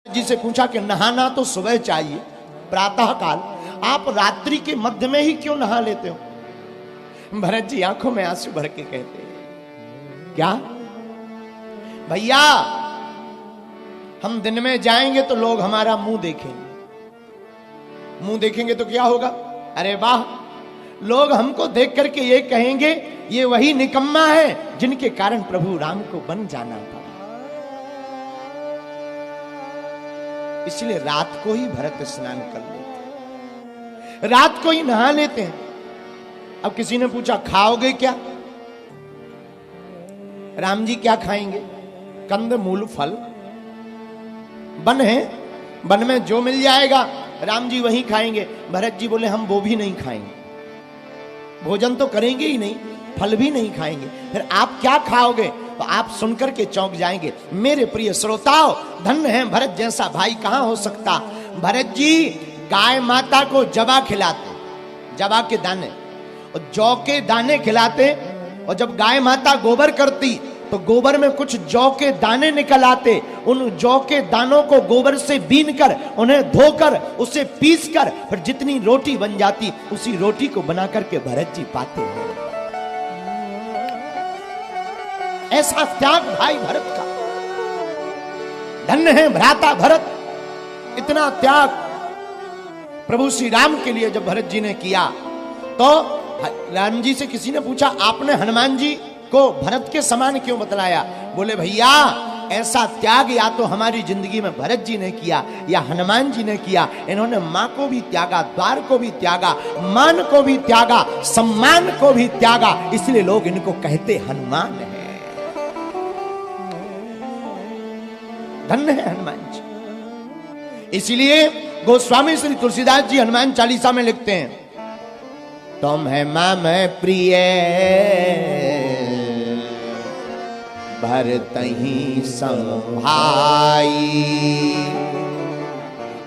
जी से पूछा कि नहाना तो सुबह चाहिए प्रातः काल, आप रात्रि के मध्य में ही क्यों नहा लेते हो? भरत जी आंखों में आंसू भर के कहते हैं, क्या भैया हम दिन में जाएंगे तो लोग हमारा मुंह देखेंगे, मुंह देखेंगे तो क्या होगा? अरे वाह, लोग हमको देख करके ये कहेंगे ये वही निकम्मा है जिनके कारण प्रभु राम को बन जाना पड़ा। इसलिए रात को ही भरत स्नान कर लेते हैं, रात को ही नहा लेते हैं। अब किसी ने पूछा खाओगे क्या? राम जी क्या खाएंगे? कंद मूल फल, वन है, वन में जो मिल जाएगा राम जी वही खाएंगे। भरत जी बोले हम वो भी नहीं खाएंगे, भोजन तो करेंगे ही नहीं, फल भी नहीं खाएंगे, फिर आप क्या खाओगे? तो आप सुनकर के चौंक जाएंगे। मेरे प्रिय श्रोताओ, धन्य है भरत जैसा भाई कहां हो सकता। भरत जी गाय माता को जवा खिलाते, जवा के दाने और जौ के दाने खिलाते, और जब गाय माता गोबर करती तो गोबर में कुछ जौ के दाने निकल आते। उन जौ के दानों को गोबर से बीन कर, उन्हें धोकर, उसे पीस कर फिर जितनी रोटी बन जाती उसी रोटी को बना करके भरत जी पाते हैं। ऐसा त्याग भाई भरत का, धन्य है भ्राता भरत। इतना त्याग प्रभु श्री राम के लिए जब भरत जी ने किया तो राम जी से किसी ने पूछा आपने हनुमान जी को भरत के समान क्यों बतलाया? बोले भैया ऐसा त्याग या तो हमारी जिंदगी में भरत जी ने किया या हनुमान जी ने किया। इन्होंने मां को भी त्यागा, द्वार को भी त्यागा, मान को भी त्यागा, सम्मान को भी त्यागा, इसलिए लोग इनको कहते हनुमान है। धन्य है हनुमान जी। इसीलिए गोस्वामी श्री तुलसीदास जी हनुमान चालीसा में लिखते हैं, तुम है मम प्रिय भरत ही सम भाई।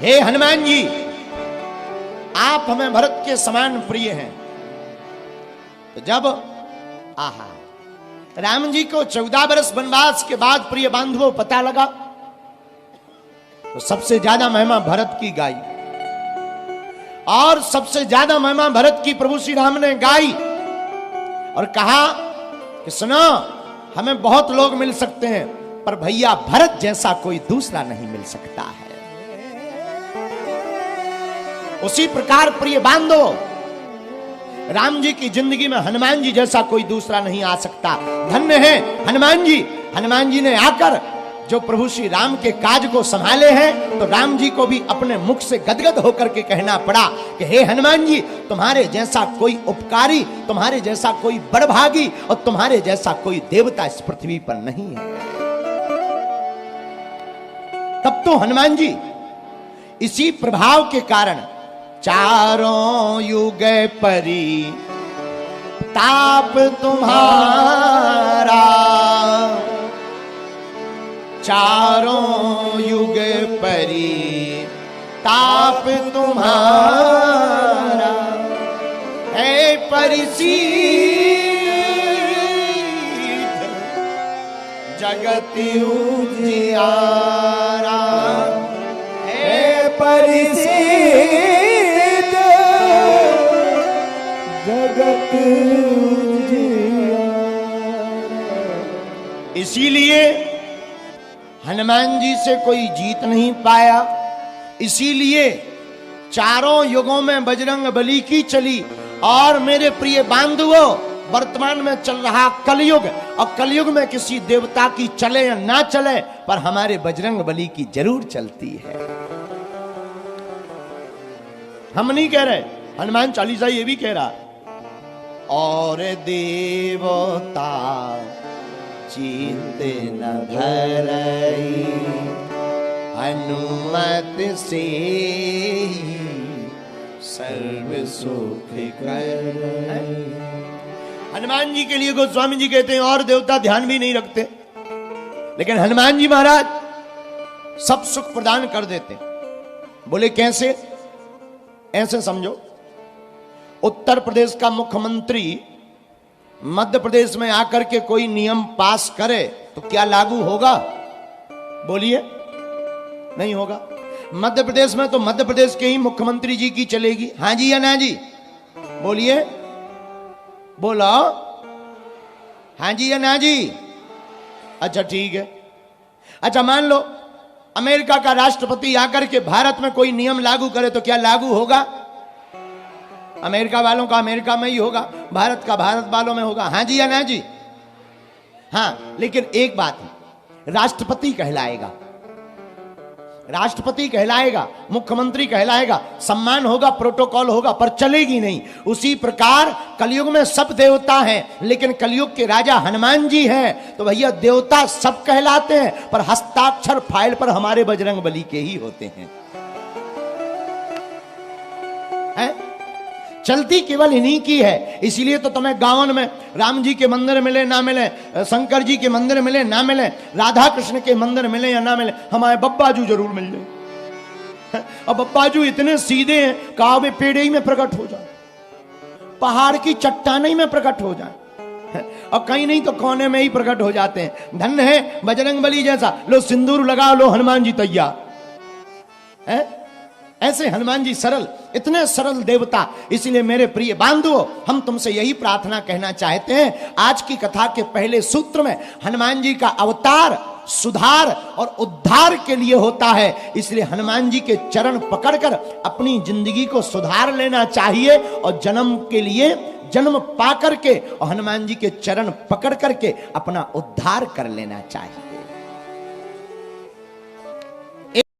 हे हनुमान जी, आप हमें भरत के समान प्रिय हैं। तो जब आहा राम जी को 14 वर्ष वनवास के बाद प्रिय बांधवों पता लगा तो सबसे ज्यादा महिमा भरत की गाई, और सबसे ज्यादा महिमा भरत की प्रभु श्री राम ने गाई और कहा कि सुनो, हमें बहुत लोग मिल सकते हैं पर भैया भरत जैसा कोई दूसरा नहीं मिल सकता है। उसी प्रकार प्रिय बांधो, राम जी की जिंदगी में हनुमान जी जैसा कोई दूसरा नहीं आ सकता। धन्य है हनुमान जी। हनुमान जी ने आकर जो प्रभु श्री राम के काज को संभाले हैं, तो राम जी को भी अपने मुख से गदगद होकर के कहना पड़ा कि हे हनुमान जी, तुम्हारे जैसा कोई उपकारी, तुम्हारे जैसा कोई बड़भागी और तुम्हारे जैसा कोई देवता इस पृथ्वी पर नहीं है। तब तो हनुमान जी इसी प्रभाव के कारण चारों युग परी ताप तुम्हारा, चारों युग परी ताप तुम्हारा, है परिसीद जगत उजियारा, है परिसीद जगत उजियारा। इसीलिए हनुमान जी से कोई जीत नहीं पाया। इसीलिए चारों युगों में बजरंग बली की चली। और मेरे प्रिय बांधवों, वर्तमान में चल रहा कलयुग, और कलयुग में किसी देवता की चले या ना चले पर हमारे बजरंग बली की जरूर चलती है। हम नहीं कह रहे, हनुमान चालीसा ये भी कह रहा, और देवता चित न धरई अनुमत से सर्व सुख कर। हनुमान जी के लिए गोस्वामी जी कहते हैं और देवता ध्यान भी नहीं रखते, लेकिन हनुमान जी महाराज सब सुख प्रदान कर देते। बोले कैसे? ऐसे समझो, उत्तर प्रदेश का मुख्यमंत्री मध्य प्रदेश में आकर के कोई नियम पास करे तो क्या लागू होगा? बोलिए। नहीं होगा। मध्य प्रदेश में तो मध्य प्रदेश के ही मुख्यमंत्री जी की चलेगी। हाँ जी या ना जी? बोलिए, बोलो, हाँ जी या ना जी? अच्छा ठीक है। अच्छा मान लो अमेरिका का राष्ट्रपति आकर के भारत में कोई नियम लागू करे तो क्या लागू होगा? अमेरिका वालों का अमेरिका में ही होगा, भारत का भारत वालों में होगा। हाँ जी या ना जी? हाँ, लेकिन एक बात है, राष्ट्रपति कहलाएगा, राष्ट्रपति कहलाएगा, मुख्यमंत्री कहलाएगा, सम्मान होगा, प्रोटोकॉल होगा, पर चलेगी नहीं। उसी प्रकार कलयुग में सब देवता हैं, लेकिन कलयुग के राजा हनुमान जी हैं, तो भैया देवता सब कहलाते हैं, पर हस्ताक्षर फाइल पर हमारे बजरंगबली के ही होते हैं। चलती केवल इन्हीं की है। इसीलिए तो तुम्हें गावन में राम जी के मंदिर मिले ना मिले, शंकर जी के मंदिर मिले ना मिले, राधा कृष्ण के मंदिर मिले या ना मिले, हमारे बब्बाजू जरूर मिल जाए। और बब्बाजू इतने सीधे हैं, कहा वे पेड़ ही में प्रकट हो जाए, पहाड़ की चट्टान ही में प्रकट हो जाए, और कहीं नहीं तो कोने में ही प्रकट हो जाते हैं। धन्य है बजरंगबली जैसा। लो सिंदूर लगाओ, लो हनुमान जी तैयार है। ऐसे हनुमान जी सरल, इतने सरल देवता। इसलिए मेरे प्रिय बांधुओं, हम तुमसे यही प्रार्थना कहना चाहते हैं। आज की कथा के पहले सूत्र में हनुमान जी का अवतार सुधार और उद्धार के लिए होता है। इसलिए हनुमान जी के चरण पकड़कर अपनी जिंदगी को सुधार लेना चाहिए, और जन्म के लिए जन्म पा करके और हनुमान जी के चरण पकड़ करके अपना उद्धार कर लेना चाहिए।